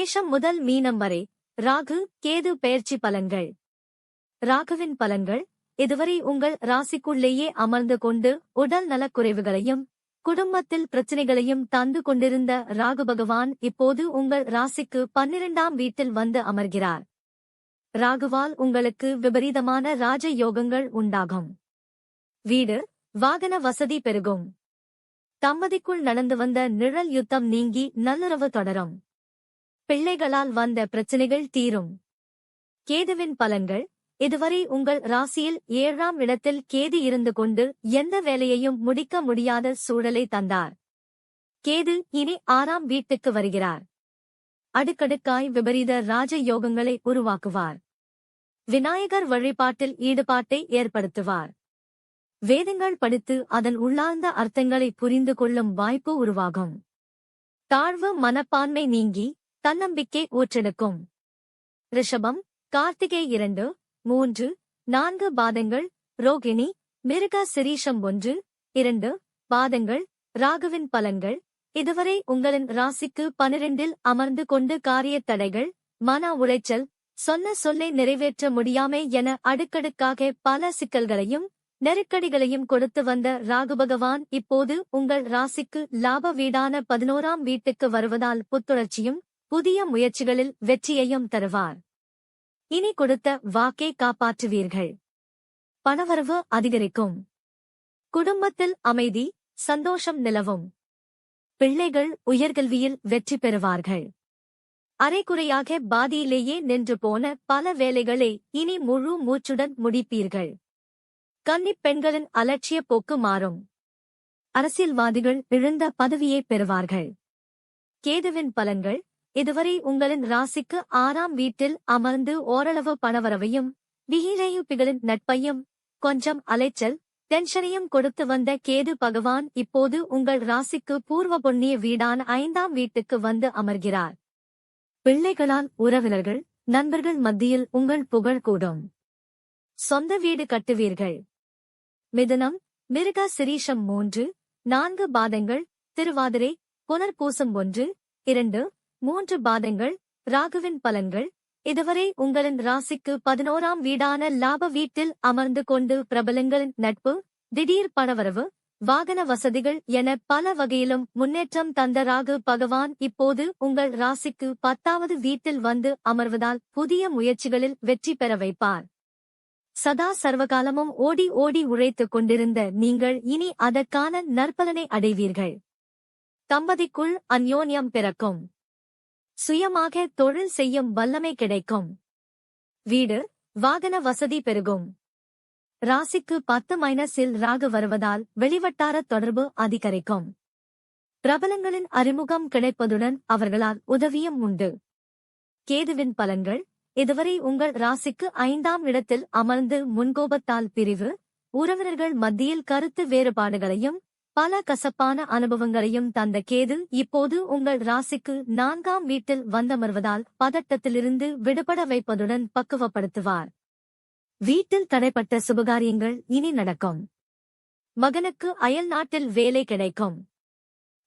மேஷம் முதல் மீனம் வரை ராகு கேது பெயர்ச்சி பலன்கள். ராகுவின் பலன்கள். இதுவரை உங்கள் ராசிக்குள்ளேயே அமர்ந்து கொண்டு உடல் நலக்குறைவுகளையும் குடும்பத்தில் பிரச்சினைகளையும் தந்து கொண்டிருந்த ராகு பகவான் இப்போது உங்கள் ராசிக்கு 12ஆம் வீட்டில் வந்து அமர்கிறார். ராகுவால் உங்களுக்கு விபரீதமான ராஜ யோகங்கள் உண்டாகும். வீடு வாகன வசதி பெருகும். தம்பதிக்குள் நடந்து வந்த நிழல் யுத்தம் நீங்கி நல்லுறவு தொடரும். பிள்ளைகளால் வந்த பிரச்சினைகள் தீரும். கேதுவின் பலன்கள். இதுவரை உங்கள் ராசியில் 7ஆம் இடத்தில் கேது இருந்து கொண்டு எந்த வேலையையும் முடிக்க முடியாத சூழலை தந்தார். கேது இனி 6ஆம் வீட்டுக்கு வருகிறார். அடுக்கடுக்காய் விபரீத ராஜ யோகங்களை உருவாக்குவார். விநாயகர் வழிபாட்டில் ஈடுபாட்டை ஏற்படுத்துவார். வேதங்கள் படித்து அதன் உள்ளார்ந்த அர்த்தங்களை புரிந்து கொள்ளும் வாய்ப்பு உருவாகும். தாழ்வு மனப்பான்மை நீங்கி தன்னம்பிக்கை ஊற்றெடுக்கும். ரிஷபம் கார்த்திகை 2, 3, 4 பாதங்கள், ரோகிணி மிருக சிரீஷம் 1, 2 பாதங்கள். ராகுவின் பலன்கள். இதுவரை உங்களின் ராசிக்கு 12இல் அமர்ந்து கொண்டு காரியத் தடைகள், மன உளைச்சல், சொன்ன சொல்லை நிறைவேற்ற முடியாமை என அடுக்கடுக்காக பல சிக்கல்களையும் நெருக்கடிகளையும் கொடுத்து வந்த ராகு பகவான் இப்போது உங்கள் ராசிக்கு லாப வீடான 11ஆம் வீட்டுக்கு வருவதால் புத்துணர்ச்சியும் புதிய முயற்சிகளில் வெற்றியையும் தருவார். இனி கொடுத்த வாக்கை காப்பாற்றுவீர்கள். பணவரவு அதிகரிக்கும். குடும்பத்தில் அமைதி சந்தோஷம் நிலவும். பிள்ளைகள் உயர்கல்வியில் வெற்றி பெறுவார்கள். அரைகுறையாக பாதியிலேயே நின்று போன பல வேலைகளை இனி முழு மூச்சுடன் முடிப்பீர்கள். கன்னிப் பெண்களின் அலட்சிய போக்கு மாறும். அரசியல்வாதிகள் இழந்த பதவியை பெறுவார்கள். கேதுவின் பலன்கள். இதுவரை உங்களின் ராசிக்கு 6ஆம் வீட்டில் அமர்ந்து ஓரளவு பணவரவையும் விகிரையுப்பிகளின் நட்பையும் கொஞ்சம் அலைச்சல் டென்ஷனையும் கொடுத்து வந்த கேது பகவான் இப்போது உங்கள் ராசிக்கு பூர்வ பொன்னிய வீடான 5ஆம் வீட்டுக்கு வந்து அமர்கிறார். பிள்ளைகளால் உறவினர்கள் நண்பர்கள் மத்தியில் உங்கள் புகழ் கூடும். சொந்த வீடு கட்டுவீர்கள். மிதுனம் மிருக சிரீஷம் 3, 4 பாதங்கள், திருவாதிரை புனர்பூசம் 1, 2, 3 பாதங்கள். ராகுவின் பலன்கள். இதுவரை உங்களின் ராசிக்கு 11ஆம் வீடான லாப வீட்டில் அமர்ந்து கொண்டு பிரபலங்களின் நட்பு, திடீர் பணவரவு, வாகன வசதிகள் என பல வகையிலும் முன்னேற்றம் தந்த ராகு பகவான் இப்போது உங்கள் ராசிக்கு 10ஆவது வீட்டில் வந்து அமர்வதால் புதிய முயற்சிகளில் வெற்றி பெற வைப்பார். சதா சர்வகாலமும் ஓடி ஓடி உழைத்துக் கொண்டிருந்த நீங்கள் இனி அதற்கான நற்பலனை அடைவீர்கள். தம்பதிக்குள் அந்யோன்யம் பிறக்கும். சுயமாக தொழில் செய்யும் வல்லமை கிடைக்கும். வீடு வாகன வசதி பெருகும். ராசிக்கு 10-இல் ராகு வருவதால் வெளிவட்டார தொடர்பு அதிகரிக்கும். பிரபலங்களின் அறிமுகம் கிடைப்பதுடன் அவர்களால் உதவியும் உண்டு. கேதுவின் பலன்கள். இதுவரை உங்கள் ராசிக்கு 5ஆம் இடத்தில் அமர்ந்து முன்கோபத்தால் பிரிவு, உறவினர்கள் மத்தியில் கருத்து வேறுபாடுகளையும் பல கசப்பான அனுபவங்களையும் தந்த கேது இப்போது உங்கள் ராசிக்கு 4ஆம் வீட்டில் வந்தமர்வதால் பதட்டத்திலிருந்து விடுபட வைப்பதுடன் பக்குவப்படுத்துவார். வீட்டில் தடைப்பட்ட சுபகாரியங்கள் இனி நடக்கும். மகனுக்கு அயல் நாட்டில் வேலை கிடைக்கும்.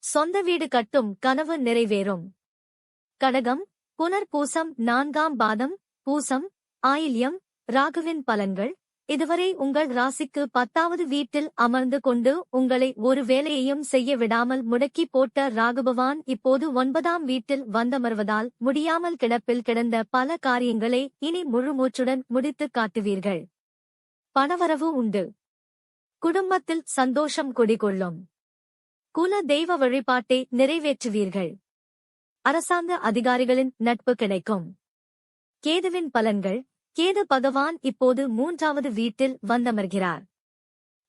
சொந்த வீடு கட்டும் கனவு நிறைவேறும். கடகம் புனர்பூசம் 4ஆம் பாதம், பூசம், ஆயில்யம். ராகுவின் பலன்கள். இதுவரை உங்கள் ராசிக்கு 10ஆவது வீட்டில் அமர்ந்து கொண்டு உங்களை ஒரு வேலையையும் செய்ய விடாமல் முடக்கி போட்ட ராகுபவான் இப்போது 9ஆம் வீட்டில் வந்தமர்வதால் முடியாமல் கிடப்பில் கிடந்த பல காரியங்களை இனி முழுமூச்சுடன் முடித்துக் காட்டுவீர்கள். பணவரவு உண்டு. குடும்பத்தில் சந்தோஷம் குடிகொள்ளும். குல தெய்வ வழிபாட்டை நிறைவேற்றுவீர்கள். அரசாங்க அதிகாரிகளின் நட்பு கிடைக்கும். கேதுவின் பலன்கள். கேது பகவான் இப்போது 3ஆவது வீட்டில் வந்தமர்கிறார்.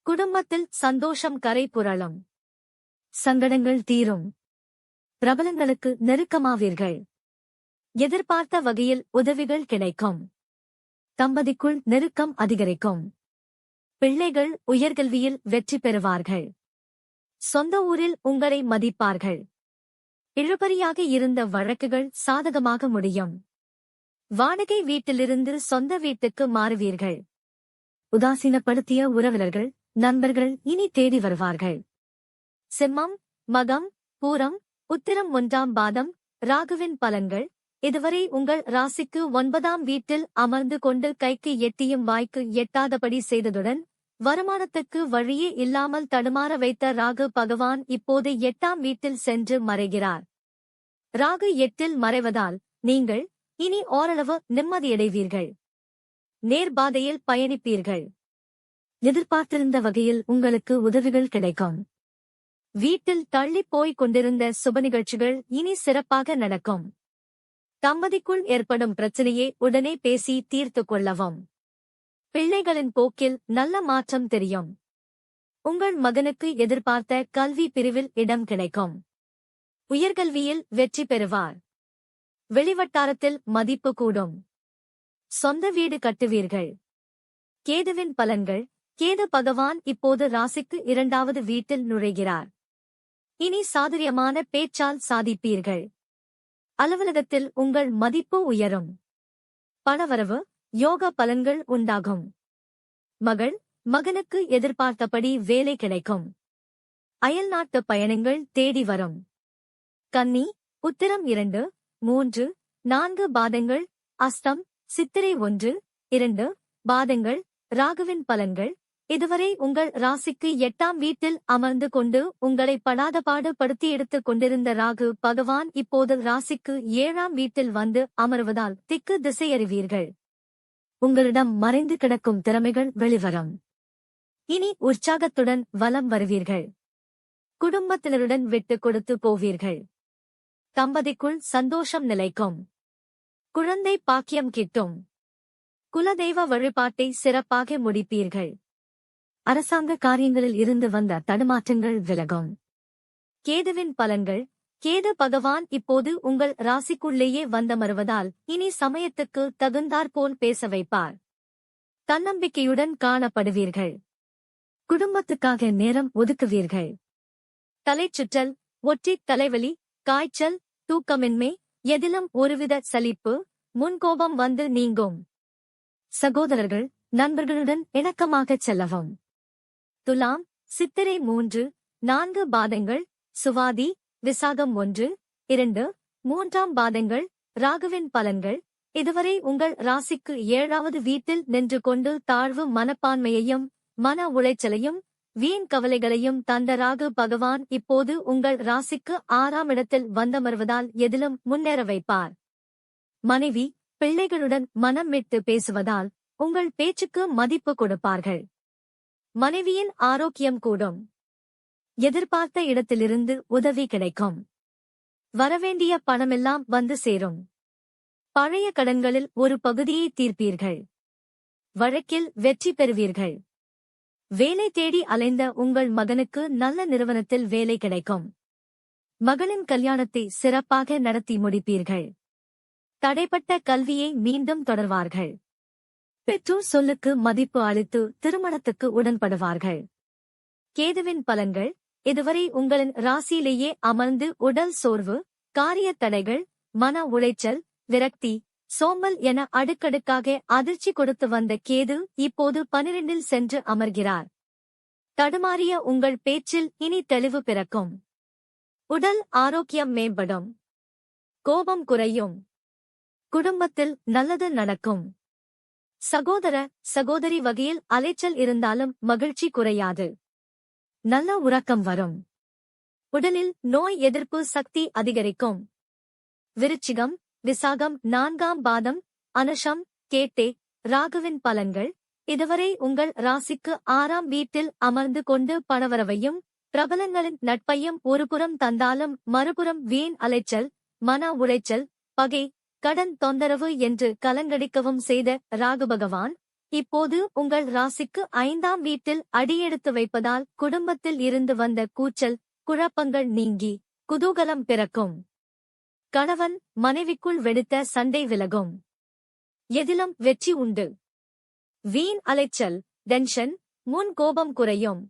குடும்பத்தில் சந்தோஷம் கரை புரளும். சங்கடங்கள் தீரும். பிரபலங்களுக்கு நெருக்கமாவீர்கள். எதிர்பார்த்த வகையில் உதவிகள் கிடைக்கும். தம்பதிக்குள் நெருக்கம் அதிகரிக்கும். பிள்ளைகள் உயர்கல்வியில் வெற்றி பெறுவார்கள். சொந்த ஊரில் உங்களை மதிப்பார்கள். இழுபறியாக இருந்த வழக்குகள் சாதகமாக முடியும். வாடகை வீட்டிலிருந்து சொந்த வீட்டுக்கு மாறுவீர்கள். உதாசீனப்படுத்திய உறவினர்கள் நண்பர்கள் இனி தேடி வருவார்கள். சிம்மம் மகம் பூரம் உத்திரம் 1ஆம் பாதம். ராகுவின் பலன்கள். இதுவரை உங்கள் ராசிக்கு 9ஆம் வீட்டில் அமர்ந்து கொண்டு கைக்கு எட்டியும் வாய்க்கு எட்டாதபடி செய்ததுடன் வருமானத்துக்கு வழியே இல்லாமல் தடுமாற வைத்த ராகு பகவான் இப்போது 8ஆம் வீட்டில் சென்று மறைகிறார். ராகு 8இல் மறைவதால் நீங்கள் இனி ஓரளவு நிம்மதியடைவீர்கள். நேர்பாதையில் பயணிப்பீர்கள். எதிர்பார்த்திருந்த வகையில் உங்களுக்கு உதவிகள் கிடைக்கும். வீட்டில் தள்ளிப் போய்க் கொண்டிருந்த சுப நிகழ்ச்சிகள் இனி சிறப்பாக நடக்கும். தம்பதிக்குள் ஏற்படும் பிரச்சனையை உடனே பேசி தீர்த்து கொள்ளவும். பிள்ளைகளின் போக்கில் நல்ல மாற்றம் தெரியும். உங்கள் மகனுக்கு எதிர்பார்த்த கல்வி பிரிவில் இடம் கிடைக்கும். உயர்கல்வியில் வெற்றி பெறுவார். வெளிவட்டாரத்தில் மதிப்பு கூடும். சொந்த வீடு கட்டுவீர்கள். கேதுவின் பலன்கள். கேது பகவான் இப்போது ராசிக்கு 2வது வீட்டில் நுழைகிறார். இனி சாதுரியமான பேச்சால் சாதிப்பீர்கள். அலுவலகத்தில் உங்கள் மதிப்பு உயரும். பணவரவு, யோக பலன்கள் உண்டாகும். மகனுக்கு எதிர்பார்த்தபடி வேலை கிடைக்கும். அயல்நாட்டு பயணங்கள் தேடி வரும். கன்னி, உத்திரம் 2, 3, 4 பாதங்கள், அஸ்தம், சித்திரை 1, 2 பாதங்கள். ராகுவின் பலன்கள். இதுவரை உங்கள் ராசிக்கு 8ஆம் வீட்டில் அமர்ந்து கொண்டு உங்களை படாதபாடு படுத்தி எடுத்துக் கொண்டிருந்த ராகு பகவான் இப்போது ராசிக்கு 7ஆம் வீட்டில் வந்து அமர்வதால் திக்கு திசையறிவீர்கள். உங்களிடம் மறைந்து கிடக்கும் திறமைகள் வெளிவரும். இனி உற்சாகத்துடன் வலம் வருவீர்கள். குடும்பத்தினருடன் விட்டுக் கொடுத்து போவீர்கள். தம்பதிக்குள் சந்தோஷம் நிலைக்கும். குழந்தை பாக்கியம் கிட்டும். குலதெய்வ வழிபாட்டை சிறப்பாக முடிப்பீர்கள். அரசாங்க காரியங்களில் இருந்து வந்த தடுமாற்றங்கள் விலகும். கேதுவின் பலன்கள். கேது பகவான் இப்போது உங்கள் ராசிக்குள்ளேயே வந்தமருவதால் இனி சமயத்துக்கு தகுந்தாற்போல் பேச வைப்பார். தன்னம்பிக்கையுடன் காணப்படுவீர்கள். குடும்பத்துக்காக நேரம் ஒதுக்குவீர்கள். தலைச்சுற்றல், ஒற்றித் தலைவலி, காய்ச்சல், தூக்கமின்மை, எதிலும் ஒருவித சலிப்பு, முன்கோபம் வந்து நீங்கும். சகோதரர்கள், நண்பர்களுடன் இணக்கமாகச் செல்லவும். துலாம், சித்திரை 3, 4 பாதங்கள், சுவாதி, விசாகம் 1, 2, 3ஆம் பாதங்கள். ராகுவின் பலன்கள். இதுவரை உங்கள் ராசிக்கு 7வது வீட்டில் நின்று கொண்டு தாழ்வு மனப்பான்மையையும் மன உளைச்சலையும் வீண் கவலைகளையும் தந்த ராகு பகவான் இப்போது உங்கள் ராசிக்கு 6ஆம் இடத்தில் வந்தமர்வதால் எதிலும் முன்னேற வைப்பார். மனைவி, பிள்ளைகளுடன் மனம் விட்டு பேசுவதால் உங்கள் பேச்சுக்கு மதிப்பு கொடுப்பார்கள். மனைவியின் ஆரோக்கியம் கூடும். எதிர்பார்த்த இடத்திலிருந்து உதவி கிடைக்கும். வரவேண்டிய பணமெல்லாம் வந்து சேரும். பழைய கடன்களில் ஒரு பகுதியை தீர்ப்பீர்கள். வழக்கில் வெற்றி பெறுவீர்கள். வேலை தேடி அலைந்த உங்கள் மகனுக்கு நல்ல நிறுவனத்தில் வேலை கிடைக்கும். மகளின் கல்யாணத்தை சிறப்பாக நடத்தி முடிப்பீர்கள். தடைப்பட்ட கல்வியை மீண்டும் தொடர்வார்கள். பெற்றோர் சொல்லுக்கு மதிப்பு அளித்து திருமணத்துக்கு உடன்படுவார்கள். கேதுவின் பலன்கள். இதுவரை உங்களின் ராசியிலேயே அமர்ந்து உடல் சோர்வு, காரியத் தடைகள், மன உளைச்சல், விரக்தி, சோம்பல் என அடுக்கடுக்காக அதிர்ச்சி கொடுத்து வந்த கேது இப்போது 12இல் சென்று அமர்கிறார். தடுமாறிய உங்கள் பேச்சில் இனி தெளிவு பிறக்கும். உடல் ஆரோக்கியம் மேம்படும். கோபம் குறையும். குடும்பத்தில் நல்லது நடக்கும். சகோதர சகோதரி வகையில் அலைச்சல் இருந்தாலும் மகிழ்ச்சி குறையாது. நல்ல உறக்கம் வரும். உடலில் நோய் எதிர்ப்பு சக்தி அதிகரிக்கும். விருச்சிகம், விசாகம் 4ஆம் பாதம், அனுஷம், கேட்டே. ராகுவின் பலன்கள். இதுவரை உங்கள் ராசிக்கு 6ஆம் வீட்டில் அமர்ந்து கொண்டு பணவரவையும் பிரபலங்களின் நட்பையும் ஒருபுறம் தந்தாலும் மறுபுறம் வீண் அலைச்சல், மன உளைச்சல், பகை, கடன் தொந்தரவு என்று கலங்கடிக்கவும் செய்த ராகு பகவான் இப்போது உங்கள் ராசிக்கு 5ஆம் வீட்டில் அடியெடுத்து வைப்பதால் குடும்பத்தில் இருந்து வந்த கூச்சல், குழப்பங்கள் நீங்கி குதூகலம் பிறக்கும். கணவன் மனைவிக்குள் வெடித்த சண்டை விலகும். எதிலும் வெற்றி உண்டு. வீண் அலைச்சல், டென்ஷன், முன் கோபம் குறையும்.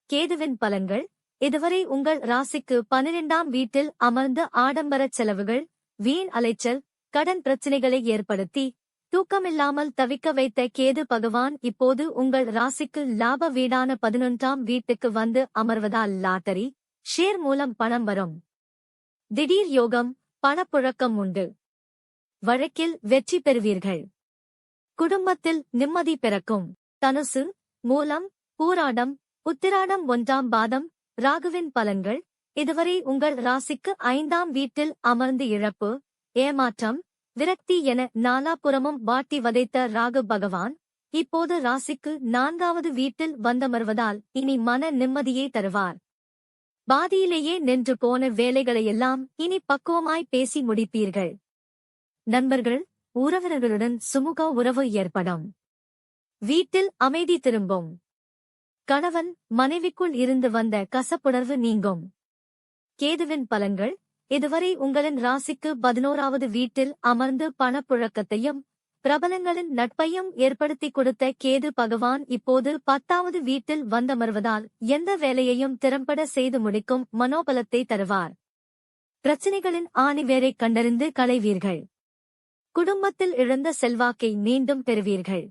கேதுவின் பலன்கள். இதுவரை உங்கள் ராசிக்கு 12ஆம் வீட்டில் அமர்ந்து ஆடம்பரச் செலவுகள், வீண் அலைச்சல், கடன் பிரச்சினைகளை ஏற்படுத்தி தூக்கமில்லாமல் தவிக்க வைத்த கேது பகவான் இப்போது உங்கள் ராசிக்கு லாப வீடான 11ஆம் வீட்டுக்கு வந்து அமர்வதால் லாட்டரி, ஷேர் மூலம் பணம் வரும். திடீர் யோகம், பணப்புழக்கம் உண்டு. வழக்கில் வெற்றி பெறுவீர்கள். குடும்பத்தில் நிம்மதி பிறக்கும். தனுசு, மூலம், பூராடம், உத்திராடம் 1ஆம் பாதம். ராகுவின் பலன்கள். இதுவரை உங்கள் ராசிக்கு 5ஆம் வீட்டில் அமர்ந்து இழப்பு, ஏமாற்றம், விரக்தி என நாலாபுறமும் வாட்டி வதைத்த ராகு பகவான் இப்போது ராசிக்கு 4ஆவது வீட்டில் வந்தமர்வதால் இனி மன நிம்மதியை தருவார். பாதியிலேயே நின்று போன வேலைகளையெல்லாம் இனி பக்குவமாய் பேசி முடிப்பீர்கள். நண்பர்கள், உறவினர்களுடன் சுமூக உறவு ஏற்படும். வீட்டில் அமைதி திரும்பும். கணவன் மனைவிக்குள் இருந்து வந்த கசப்புணர்வு நீங்கும். கேதுவின் பலன்கள். இதுவரை உங்களின் ராசிக்கு 11ஆவது வீட்டில் அமர்ந்து பணப்புழக்கத்தையும் பிரபலங்களின் நட்பையும் ஏற்படுத்தி கொடுத்த கேது பகவான் இப்போது 10ஆவது வீட்டில் வந்தமர்வதால் எந்த வேலையையும் திறம்பட செய்து முடிக்கும் மனோபலத்தை தருவார். பிரச்சினைகளின் ஆணிவேரை கண்டறிந்து களைவீர்கள். குடும்பத்தில் இழந்த செல்வாக்கை மீண்டும் பெறுவீர்கள்.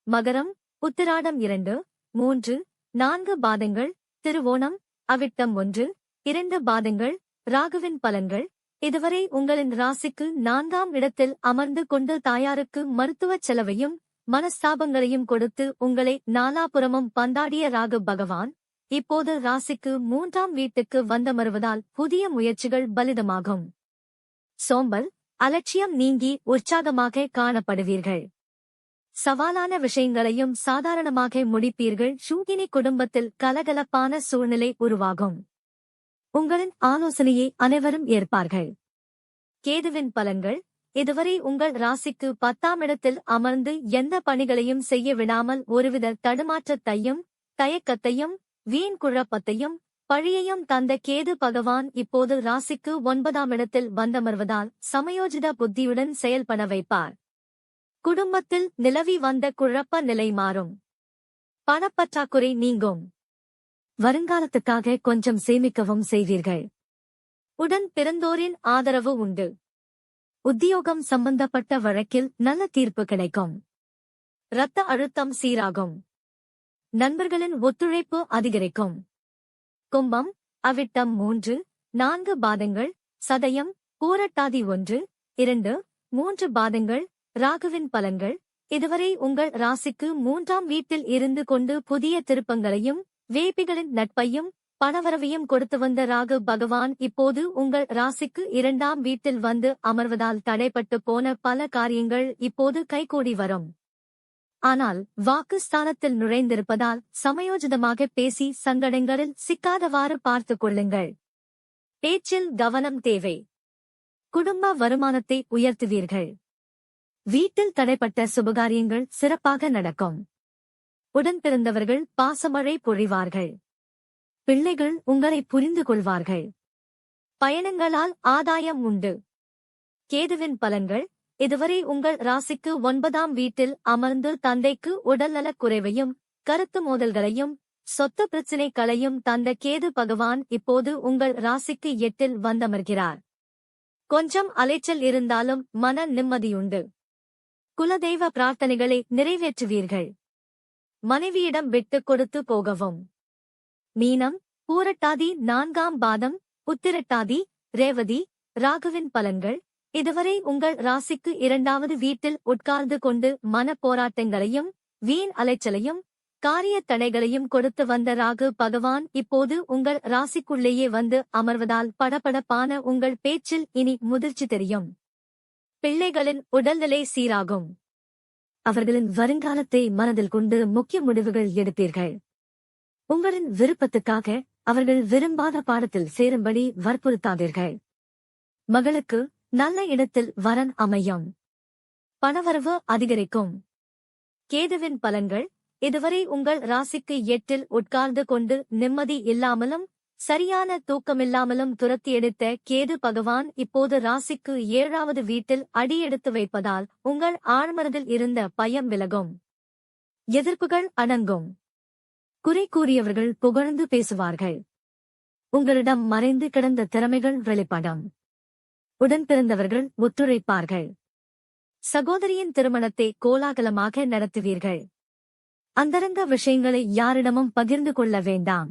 மகரம், உத்திராடம் 2, 3, 4 பாதங்கள். திருவோணம், அவிட்டம் 1, 2 பாதங்கள். ராகுவின் பலன்கள். இதுவரை உங்களின் ராசிக்கு 4ஆம் இடத்தில் அமர்ந்து கொண்டு தாயாருக்கு மருத்துவச் செலவையும் மனஸ்தாபங்களையும் கொடுத்து உங்களை நாலாபுறமும் பந்தாடிய ராகு பகவான் இப்போது ராசிக்கு 3ஆம் வீட்டுக்கு வந்தமர்வதால் புதிய முயற்சிகள் பலிதமாகும். சோம்பல், அலட்சியம் நீங்கி உற்சாகமாக காணப்படுவீர்கள். சவாலான விஷயங்களையும் சாதாரணமாக முடிப்பீர்கள். சூகினி குடும்பத்தில் கலகலப்பான சூழ்நிலை உருவாகும். உங்களின் ஆலோசனையை அனைவரும் ஏற்பார்கள். கேதுவின் பலன்கள். இதுவரை உங்கள் ராசிக்கு 10ஆம் இடத்தில் அமர்ந்து எந்த பணிகளையும் செய்ய விடாமல் ஒருவித தடுமாற்றத்தையும் தயக்கத்தையும் வீண் குழப்பத்தையும் பழியையும் தந்த கேது பகவான் இப்போது ராசிக்கு 9ஆம் இடத்தில் வந்தமர்வதால் சமயோஜித புத்தியுடன் செயல்பட வைப்பார். குடும்பத்தில் நிலவி வந்த குழப்ப நிலை மாறும். பணப்பற்றாக்குறை நீங்கும். வருங்காலத்துக்காக கொஞ்சம் சேமிக்கவும் செய்வீர்கள். உடன் பிறந்தோரின் ஆதரவு உண்டு. உத்தியோகம் சம்பந்தப்பட்ட வழக்கில் நல்ல தீர்ப்பு கிடைக்கும். இரத்த அழுத்தம் சீராகும். நண்பர்களின் ஒத்துழைப்பு அதிகரிக்கும். கும்பம், அவிட்டம் 3, 4 பாதங்கள். சதயம், பூரட்டாதி 1, 2, 3 பாதங்கள். ராகுவின் பலன்கள். இதுவரை உங்கள் ராசிக்கு 3ஆம் வீட்டில் இருந்து கொண்டு புதிய திருப்பங்களையும் வேப்பிகளின் நட்பையும் பணவரவையும் கொடுத்து வந்த ராகு பகவான் இப்போது உங்கள் ராசிக்கு 2ஆம் வீட்டில் வந்து அமர்வதால் தடைப்பட்டு போன பல காரியங்கள் இப்போது கைகூடி வரும். ஆனால் வாக்கு ஸ்தானத்தில் நுழைந்திருப்பதால் சமயோஜிதமாக பேசி சங்கடங்களில் சிக்காதவாறு பார்த்துக் கொள்ளுங்கள். பேச்சில் கவனம் தேவை. குடும்ப வருமானத்தை உயர்த்துவீர்கள். வீட்டில் தடைப்பட்ட சுபகாரியங்கள் சிறப்பாக நடக்கும். உடன் பிறந்தவர்கள் பாசமழை பொழிவார்கள். பிள்ளைகள் உங்களை புரிந்து கொள்வார்கள். பயணங்களால் ஆதாயம் உண்டு. கேதுவின் பலன்கள். இதுவரை உங்கள் ராசிக்கு 9ஆம் வீட்டில் அமர்ந்து தந்தைக்கு உடல்நலக் குறைவையும் கருத்து மோதல்களையும் சொத்து பிரச்சினைகளையும் தந்த கேது பகவான் இப்போது உங்கள் ராசிக்கு 8இல் வந்தமர்கிறார். கொஞ்சம் அலைச்சல் இருந்தாலும் மன நிம்மதியுண்டு. குலதெய்வ பிரார்த்தனைகளை நிறைவேற்றுவீர்கள். மனைவியிடம் விட்டுக் கொடுத்து போகவும். மீனம், பூரட்டாதி 4ஆம் பாதம். உத்திரட்டாதி, ரேவதி. ராகுவின் பலன்கள். இதுவரை உங்கள் ராசிக்கு 2ஆவது வீட்டில் உட்கார்ந்து கொண்டு மன போராட்டங்களையும் வீண் அலைச்சலையும் காரிய தடைகளையும் கொடுத்து வந்த ராகு பகவான் இப்போது உங்கள் ராசிக்குள்ளேயே வந்து அமர்வதால் படபடப்பான உங்கள் பேச்சில் இனி முதிர்ச்சி தெரியும். பிள்ளைகளின் உடல்நிலை சீராகும். அவர்களின் வருங்காலத்தை மனதில் கொண்டு முக்கிய முடிவுகள் எடுப்பீர்கள். உங்களின் விருப்பத்துக்காக அவர்கள் விரும்பாத பாடத்தில் சேரும்படி வற்புறுத்தாதீர்கள். மகளுக்கு நல்ல இடத்தில் வரன் அமையும். பணவரவு அதிகரிக்கும். கேதுவின் பலன்கள். இதுவரை உங்கள் ராசிக்கு 8இல் உட்கார்ந்து கொண்டு நிம்மதி இல்லாமலும் சரியான தூக்கமில்லாமலும் துரத்தி எடுத்த கேது பகவான் இப்போது ராசிக்கு 7ஆவது வீட்டில் அடியெடுத்து வைப்பதால் உங்கள் ஆழ்மனதில் இருந்த பயம் விலகும். எதிர்ப்புகள் அடங்கும். குறை கூறியவர்கள் புகழ்ந்து பேசுவார்கள். உங்களிடம் மறைந்து கிடந்த திறமைகள் வெளிப்படும். உடன் பிறந்தவர்கள் ஒத்துழைப்பார்கள். சகோதரியின் திருமணத்தை கோலாகலமாக நடத்துவீர்கள். அந்தரங்க விஷயங்களை யாரிடமும் பகிர்ந்து கொள்ள வேண்டாம்.